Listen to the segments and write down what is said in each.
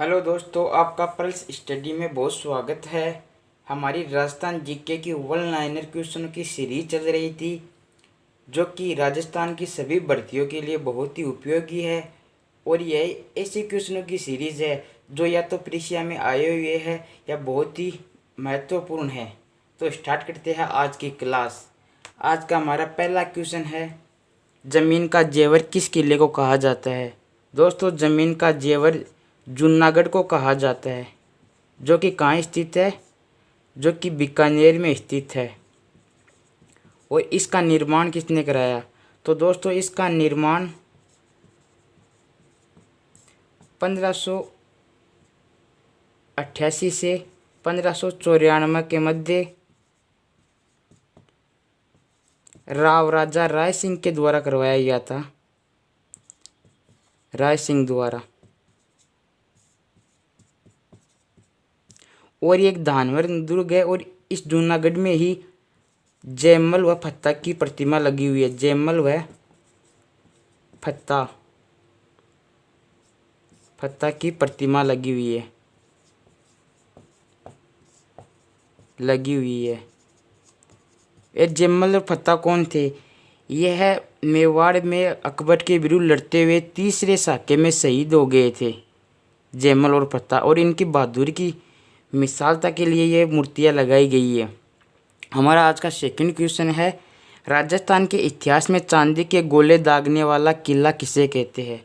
Hello दोस्तों, आपका pulse study में बहुत स्वागत है। हमारी राजस्थान जीके की वन लाइनर क्वेश्चन की सीरीज चल रही थी, जो कि राजस्थान की सभी भर्तियों के लिए बहुत ही उपयोगी है। और यह ऐसे क्वेश्चनों की सीरीज है जो या तो परीक्षा में आए हुए हैं या बहुत ही महत्वपूर्ण है। तो स्टार्ट करते हैं आज की क्लास। आज का हमारा पहला क्वेश्चन है, जमीन का जेवर किस किले को कहा जाता है। दोस्तों, जमीन का जेवर जूनागढ़ को कहा जाता है, जो कि कहाँ स्थित है, जो कि बीकानेर में स्थित है। और इसका निर्माण किसने कराया? तो दोस्तों, इसका निर्माण 1588 से 1594 के मध्य राव राजा राय सिंह के द्वारा करवाया गया था। राय सिंह द्वारा। और ये एक दानवर दुर्ग है, और इस जूनागढ़ में ही जयमल व फत्ता की प्रतिमा लगी हुई है। जयमल व फत्ता फत्ता की प्रतिमा लगी हुई है। ये जयमल और फत्ता कौन थे? यह मेवाड़ में अकबर के विरुद्ध लड़ते हुए तीसरे साके में शहीद हो गए थे, जयमल और फत्ता। और इनकी बहादुरी की मिसालता के लिए ये मूर्तियाँ लगाई गई है। हमारा आज का सेकंड क्वेश्चन है, राजस्थान के इतिहास में चांदी के गोले दागने वाला किला किसे कहते हैं?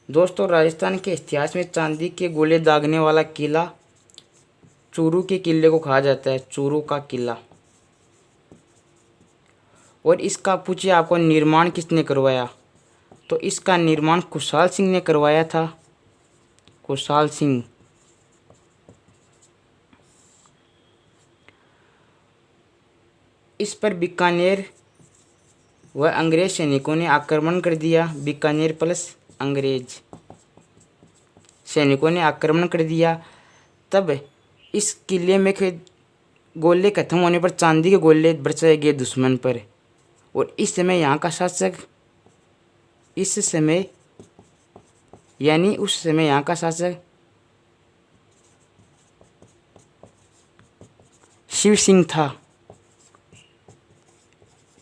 दोस्तों, राजस्थान के इतिहास में चांदी के गोले दागने वाला किला चूरू के किले को कहा जाता है, चूरू का किला। और इसका पूछिए आपको निर्माण किसने करवाया? तो इसका निर्माण खुशहाल सिंह ने करवाया था। खुशहाल सिंह। इस पर बीकानेर व अंग्रेज सैनिकों ने आक्रमण कर दिया। बीकानेर प्लस अंग्रेज सैनिकों ने आक्रमण कर दिया। तब इस किले में गोले खत्म होने पर चांदी के गोले बरसाए गए दुश्मन पर। और इस समय यहाँ का शासक उस समय यहाँ का शासक शिव सिंह था।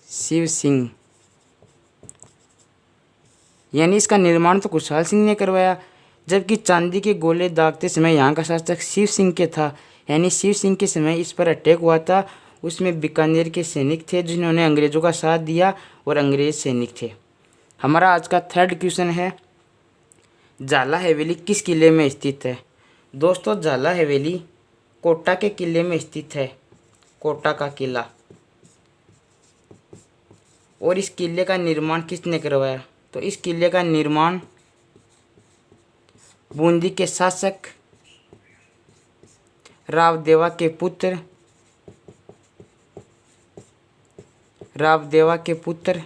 शिव सिंह। यानी इसका निर्माण तो खुशहाल सिंह ने करवाया, जबकि चांदी के गोले दागते समय यहाँ का शासक शिव सिंह के था। यानी शिव सिंह के समय इस पर अटैक हुआ था। उसमें बीकानेर के सैनिक थे जिन्होंने अंग्रेज़ों का साथ दिया, और अंग्रेज सैनिक थे। हमारा आज का थर्ड क्वेश्चन है, जाला हवेली किस किले में स्थित है? दोस्तों, जाला हवेली कोटा के किले में स्थित है, कोटा का किला। और इस किले का निर्माण किसने करवाया? तो इस किले का निर्माण बूंदी के शासक रावदेवा के पुत्र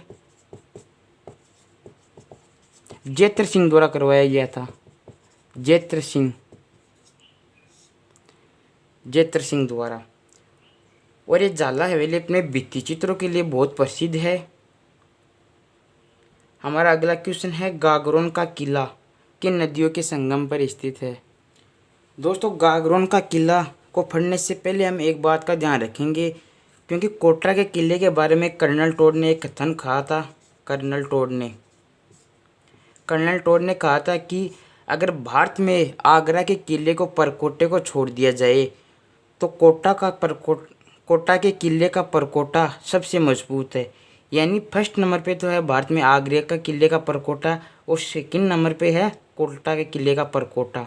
जेत्र सिंह द्वारा करवाया गया था। जेत्र सिंह द्वारा। और ये जाला हवेली अपने भित्ति चित्रों के लिए बहुत प्रसिद्ध है। हमारा अगला क्वेश्चन है, गागरोन का किला किन नदियों के संगम पर स्थित है? दोस्तों, गागरोन का किला को पढ़ने से पहले हम एक बात का ध्यान रखेंगे, क्योंकि कोटरा के किले के बारे में कर्नल टोड ने एक कथन कहा था। कर्नल टोड ने कहा था कि अगर भारत में आगरा के किले को परकोटे को छोड़ दिया जाए तो कोटा के किले का परकोटा सबसे मजबूत है। यानी फर्स्ट नंबर पे तो है भारत में आगरा का किले का परकोटा, और सेकंड नंबर पे है कोटा के किले का परकोटा।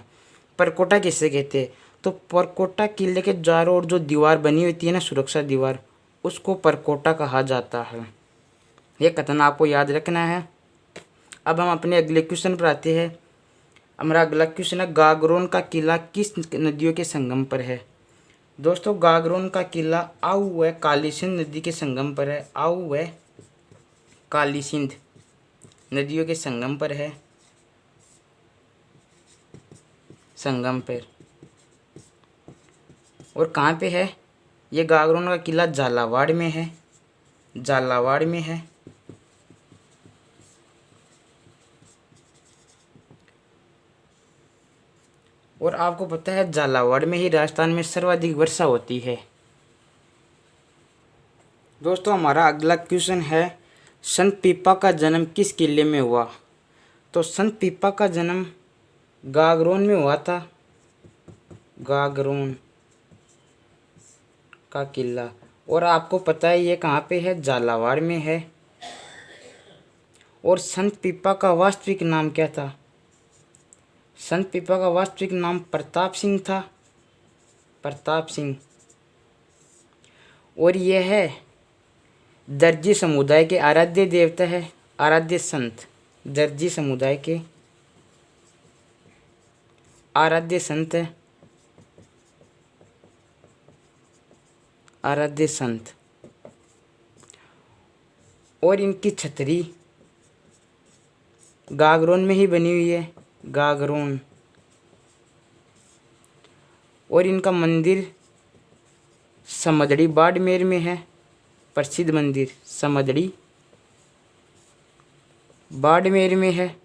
परकोटा किससे कहते हैं? तो परकोटा किले के चारों ओर जो दीवार बनी होती है ना, सुरक्षा दीवार, उसको परकोटा कहा जाता है। ये कथन आपको याद रखना है। अब हम अपने अगले क्वेश्चन पर आते हैं। हमारा अगला क्वेश्चन है, गागरोन का किला किस नदियों के संगम पर है? दोस्तों, गागरोन का किला आऊ व काली सिंध नदी के संगम पर है। आऊ व काली सिंध नदियों के संगम पर है। और कहाँ पे है? ये गागरोन का किला झालावाड़ में है। और आपको पता है झालावाड़ में ही राजस्थान में सर्वाधिक वर्षा होती है। दोस्तों हमारा अगला क्वेश्चन है, संत पीपा का जन्म किस किले में हुआ? तो संत पीपा का जन्म गागरोन में हुआ था। गागरोन का किला। और आपको पता है ये कहाँ पे है? झालावाड़ में है। और संत पीपा का वास्तविक नाम क्या था? संत पीपा का वास्तविक नाम प्रताप सिंह था। प्रताप सिंह। और यह है दर्जी समुदाय के आराध्य देवता है, आराध्य संत। दर्जी समुदाय के आराध्य संत है, आराध्य संत। और इनकी छतरी गागरोन में ही बनी हुई है, गागरोन। और इनका मंदिर समदड़ी बाड़मेर में है, प्रसिद्ध मंदिर समदड़ी बाड़मेर में है।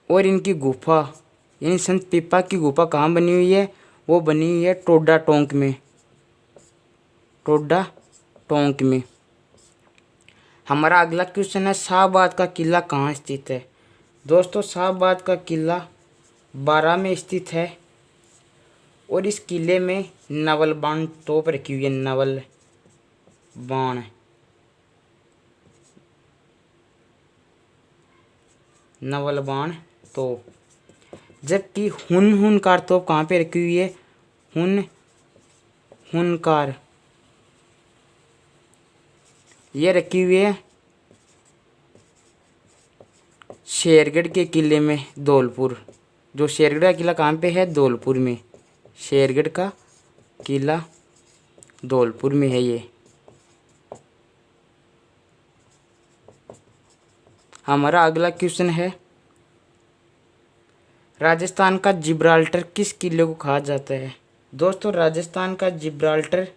और इनकी गुफा यानी संत पीपा की गुफा कहाँ बनी हुई है? वो बनी हुई है टोडा टोंक में, टोडा टोंक में। हमारा अगला क्वेश्चन है, शाहबाद का किला कहाँ स्थित है? दोस्तों शाहबाद का किला बारां में स्थित है। और इस किले में नवल बाण तोप रखी हुई है, नवल बाण, नवल बाण तोप। जबकि हुनकार तोप कहाँ पे रखी हुई है? हुनकार ये रखी हुई है शेरगढ़ के किले में, धौलपुर। जो शेरगढ़ का किला कहाँ पे है? धौलपुर में। शेरगढ़ का किला धौलपुर में है ये। हमारा अगला क्वेश्चन है, राजस्थान का जिब्राल्टर किस किले को कहा जाता है? दोस्तों राजस्थान का जिब्राल्टर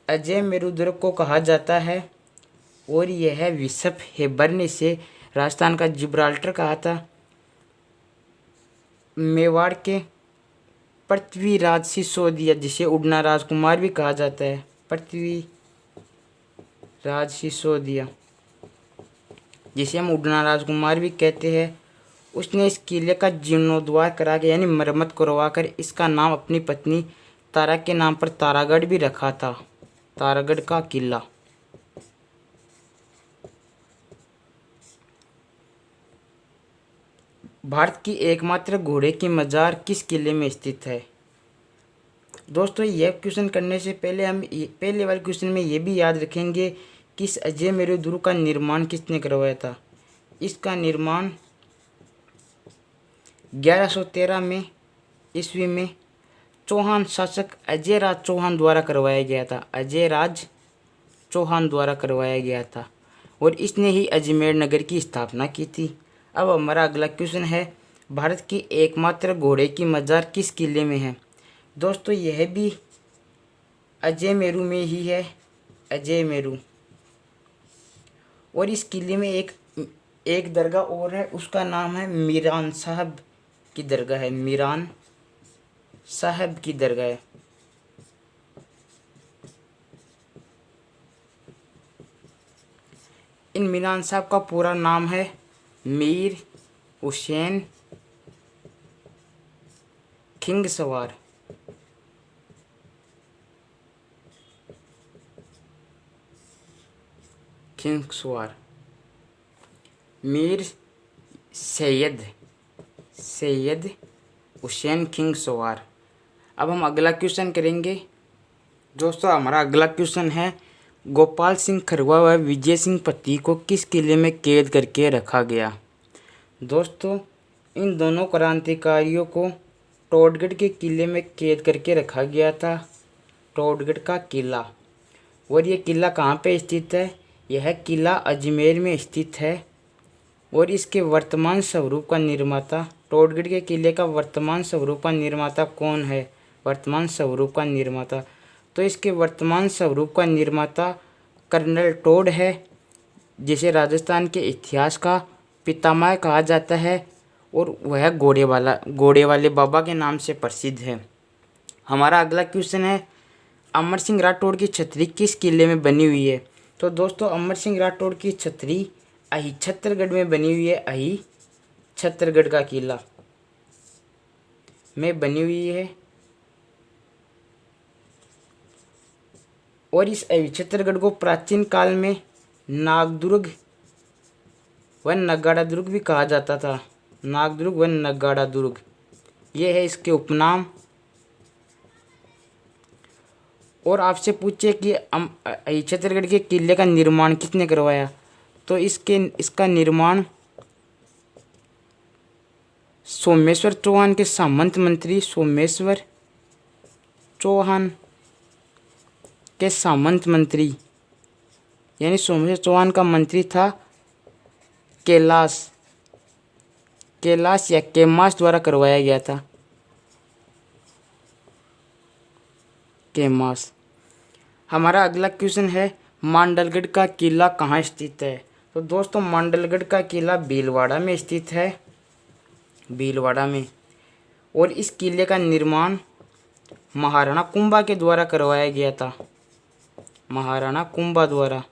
अजय मेरुदुर्ग को कहा जाता है। और यह विशप हेबर्न से राजस्थान का जिब्राल्टर कहा था। मेवाड़ के पृथ्वीराज सिसोदिया, जिसे उड़ना राजकुमार भी कहा जाता है, पृथ्वीराज सिसोदिया, जिसे हम उड़ना राजकुमार भी कहते हैं, उसने इस किले का जीर्णोद्धार करा के यानी मरम्मत करवा कर इसका नाम अपनी पत्नी तारा के नाम पर तारागढ़ भी रखा था। तारागढ़ का किला। भारत की एकमात्र घोड़े की मजार किस किले में स्थित है? दोस्तों यह क्वेश्चन करने से पहले हम पहले वाले क्वेश्चन में ये भी याद रखेंगे कि इस अजय मेरुदुर्ग का निर्माण किसने करवाया था? इसका निर्माण 1113 में ईस्वी में चौहान शासक अजय राज चौहान द्वारा करवाया गया था। अजय राज चौहान द्वारा करवाया गया था। और इसने ही अजमेर नगर की स्थापना की थी। अब हमारा अगला क्वेश्चन है, भारत की एकमात्र घोड़े की मजार किस किले में है? दोस्तों यह भी अजय मेरू में ही है, अजय मेरू। और इस किले में एक दरगाह और है, उसका नाम है मीरान साहब की दरगाह है, मीरान साहब की दरगाह है। इन मीरान साहब का पूरा नाम है मीर हुसैन खिंगसवार। खिंगसवार मीर सैयद हुसैन खिंगसवार। अब हम अगला क्वेश्चन करेंगे। दोस्तों हमारा अगला क्वेश्चन है, गोपाल सिंह खरवा व विजय सिंह पति को किस किले में कैद करके रखा गया? दोस्तों इन दोनों क्रांतिकारियों को टोडगढ़ के किले में कैद करके रखा गया था, टोडगढ़ का किला। और ये किला कहाँ पे स्थित है? यह किला अजमेर में स्थित है। और इसके वर्तमान स्वरूप का निर्माता, टोडगढ़ के किले का वर्तमान स्वरूप का निर्माता कौन है? वर्तमान स्वरूप का निर्माता, तो इसके वर्तमान स्वरूप का निर्माता कर्नल टोड है, जिसे राजस्थान के इतिहास का पितामह कहा जाता है और वह घोड़े वाले बाबा के नाम से प्रसिद्ध है। हमारा अगला क्वेश्चन है, अमर सिंह राठौड़ की छतरी किस किले में बनी हुई है? तो दोस्तों अमर सिंह राठौड़ की छतरी अही छत्तरगढ़ में बनी हुई है। अही छत्तरगढ़ का किला में बनी हुई है। और इस अही छत्तरगढ़ को प्राचीन काल में नागदुर्ग व नगाड़ा दुर्ग भी कहा जाता था। नागदुर्ग व नगाड़ा दुर्ग, ये है इसके उपनाम। और आपसे पूछे कि छत्तीसगढ़ के किले का निर्माण किसने करवाया? तो इसका निर्माण सोमेश्वर चौहान के सामंत मंत्री सोमेश्वर चौहान के सामंत मंत्री यानी सोमेश्वर चौहान का मंत्री था कैलाश या कैमाश द्वारा करवाया गया था। कैमाश। हमारा अगला क्वेश्चन है, मांडलगढ़ का किला कहाँ स्थित है? तो दोस्तों मांडलगढ़ का किला भीलवाड़ा में स्थित है। भीलवाड़ा में। और इस किले का निर्माण महाराणा कुंभा के द्वारा करवाया गया था। महाराणा कुंभा द्वारा।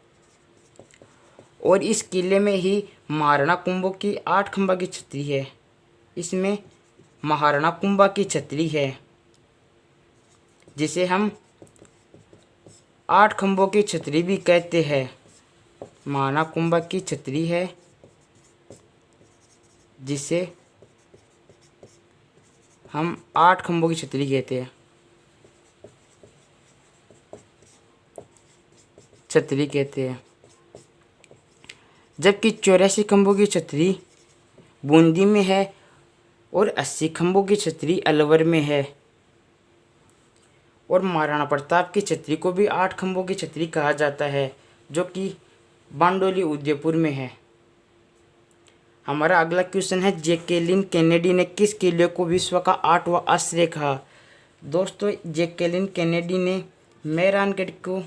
और इस किले में ही महाराणा कुंभा की 8 खंभा की छतरी है। इसमें महाराणा कुंभा की छतरी है, जिसे हम 8 खंभों की छतरी भी कहते हैं। महाराणा कुंभा की छतरी है, जिसे हम 8 खंभों की छतरी कहते हैं। छतरी कहते हैं। जबकि 84 खंभों की छतरी बूंदी में है और 80 खंभों की छतरी अलवर में है। और महाराणा प्रताप की छतरी को भी 8 खंभों की छतरी कहा जाता है, जो कि बांडोली उदयपुर में है। हमारा अगला क्वेश्चन है, जैकलिन केनेडी ने किस किले को विश्व का 8वां आश्रय कहा? दोस्तों जैकलिन केनेडी ने मेहरानगढ़ को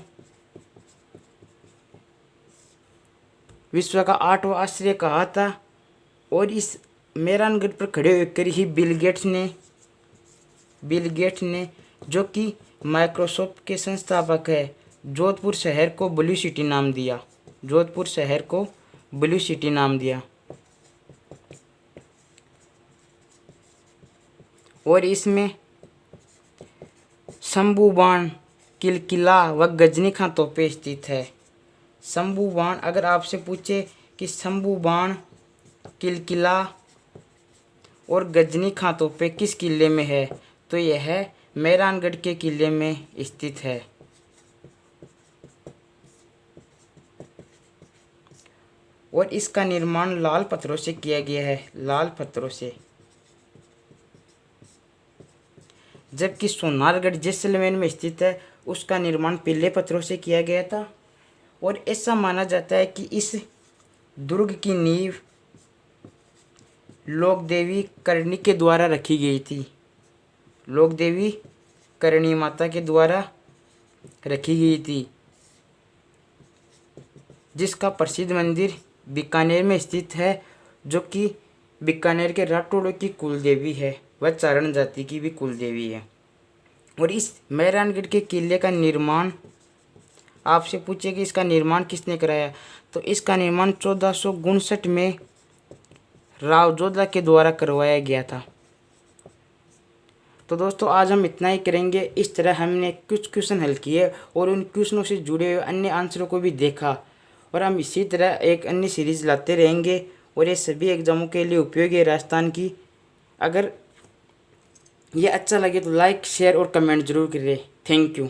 विश्व का 8वां आश्रय कहा था। और इस मेहरानगढ़ पर खड़े होकर ही बिल गेट्स ने जो कि माइक्रोसॉफ्ट के संस्थापक है, जोधपुर शहर को ब्लू सिटी नाम दिया। जोधपुर शहर को ब्लू सिटी नाम दिया। और इसमें शंभू बाण, किलकिला व गजनी खां तोपें स्थित है। शंभू बाण, अगर आपसे पूछे कि शंभू बाण, किलकिला और गजनी खां तोपें किस किले में है, तो यह मेहरानगढ़ के किले में स्थित है। और इसका निर्माण लाल पत्थरों से किया गया है। लाल पत्थरों से। जबकि सोनारगढ़ जैसलमेर में स्थित है, उसका निर्माण पीले पत्थरों से किया गया था। और ऐसा माना जाता है कि इस दुर्ग की नींव लोक देवी करणी के द्वारा रखी गई थी। लोक देवी करणी माता के द्वारा रखी गई थी, जिसका प्रसिद्ध मंदिर बीकानेर में स्थित है, जो कि बीकानेर के राठौड़ों की कुल देवी है। वह चारण जाति की भी कुल देवी है। और इस मेहरानगढ़ के किले का निर्माण, आपसे पूछे कि इसका निर्माण किसने कराया, तो इसका निर्माण 1459 में राव जोधा के द्वारा करवाया गया था। तो दोस्तों आज हम इतना ही करेंगे। इस तरह हमने कुछ क्वेश्चन हल किए और उन क्वेश्चनों से जुड़े हुए अन्य आंसरों को भी देखा। और हम इसी तरह एक अन्य सीरीज़ लाते रहेंगे और ये सभी एग्ज़ामों के लिए उपयोगी है राजस्थान की। अगर ये अच्छा लगे तो लाइक, शेयर और कमेंट जरूर करें। Thank you.